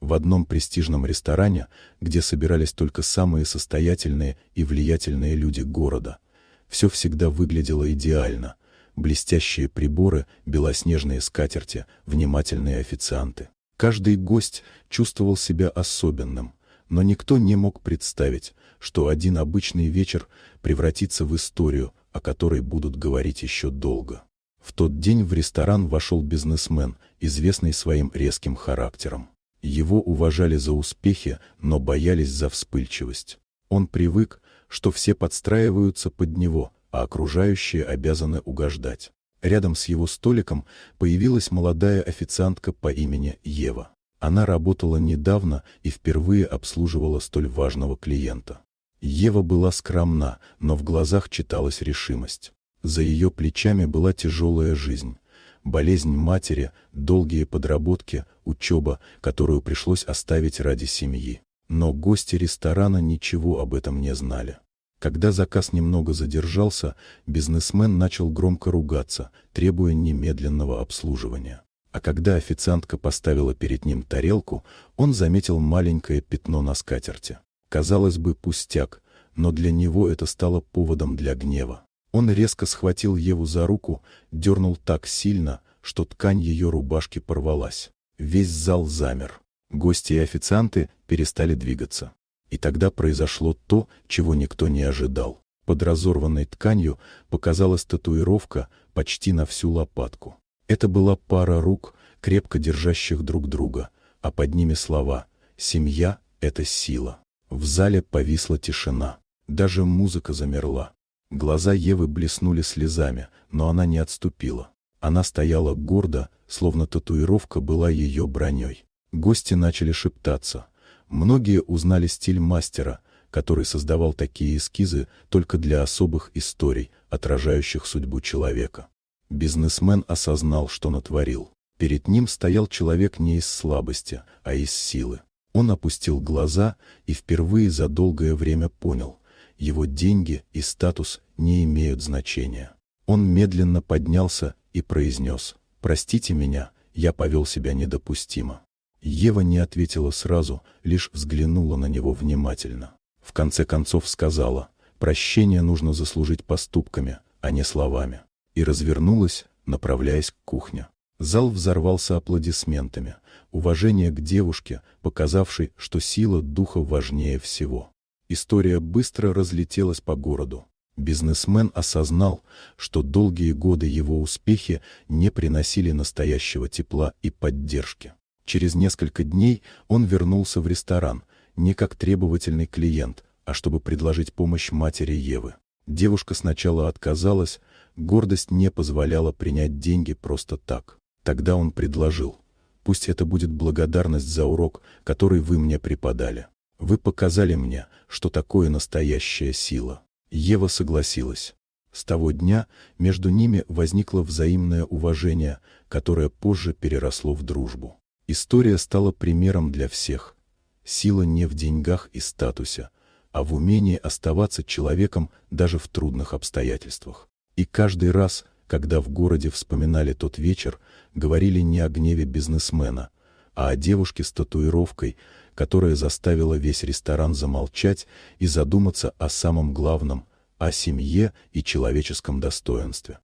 В одном престижном ресторане, где собирались только самые состоятельные и влиятельные люди города, все всегда выглядело идеально. Блестящие приборы, белоснежные скатерти, внимательные официанты. Каждый гость чувствовал себя особенным, но никто не мог представить, что один обычный вечер превратится в историю, о которой будут говорить еще долго. В тот день в ресторан вошел бизнесмен, известный своим резким характером. Его уважали за успехи, но боялись за вспыльчивость. Он привык, что все подстраиваются под него, а окружающие обязаны угождать. Рядом с его столиком появилась молодая официантка по имени Ева. Она работала недавно и впервые обслуживала столь важного клиента. Ева была скромна, но в глазах читалась решимость. За ее плечами была тяжелая жизнь. Болезнь матери, долгие подработки, учеба, которую пришлось оставить ради семьи. Но гости ресторана ничего об этом не знали. Когда заказ немного задержался, бизнесмен начал громко ругаться, требуя немедленного обслуживания. А когда официантка поставила перед ним тарелку, он заметил маленькое пятно на скатерти. Казалось бы, пустяк, но для него это стало поводом для гнева. Он резко схватил Еву за руку, дернул так сильно, что ткань ее рубашки порвалась. Весь зал замер. Гости и официанты перестали двигаться. И тогда произошло то, чего никто не ожидал. Под разорванной тканью показалась татуировка почти на всю лопатку. Это была пара рук, крепко держащих друг друга, а под ними слова «Семья — это сила». В зале повисла тишина. Даже музыка замерла. Глаза Евы блеснули слезами, но она не отступила. Она стояла гордо, словно татуировка была ее броней. Гости начали шептаться. Многие узнали стиль мастера, который создавал такие эскизы только для особых историй, отражающих судьбу человека. Бизнесмен осознал, что натворил. Перед ним стоял человек не из слабости, а из силы. Он опустил глаза и впервые за долгое время понял: его деньги и статус не имеют значения. Он медленно поднялся и произнес: «Простите меня, я повел себя недопустимо». Ева не ответила сразу, лишь взглянула на него внимательно. В конце концов сказала: «Прощение нужно заслужить поступками, а не словами». И развернулась, направляясь к кухне. Зал взорвался аплодисментами, уважение к девушке, показавшей, что сила духа важнее всего. История быстро разлетелась по городу. Бизнесмен осознал, что долгие годы его успехи не приносили настоящего тепла и поддержки. Через несколько дней он вернулся в ресторан, не как требовательный клиент, а чтобы предложить помощь матери Евы. Девушка сначала отказалась, гордость не позволяла принять деньги просто так. Тогда он предложил: «Пусть это будет благодарность за урок, который вы мне преподали. Вы показали мне, что такое настоящая сила». Ева согласилась. С того дня между ними возникло взаимное уважение, которое позже переросло в дружбу. История стала примером для всех. Сила не в деньгах и статусе, а в умении оставаться человеком даже в трудных обстоятельствах. И каждый раз, когда в городе вспоминали тот вечер, говорили не о гневе бизнесмена, а о девушке с татуировкой, которая заставила весь ресторан замолчать и задуматься о самом главном — о семье и человеческом достоинстве.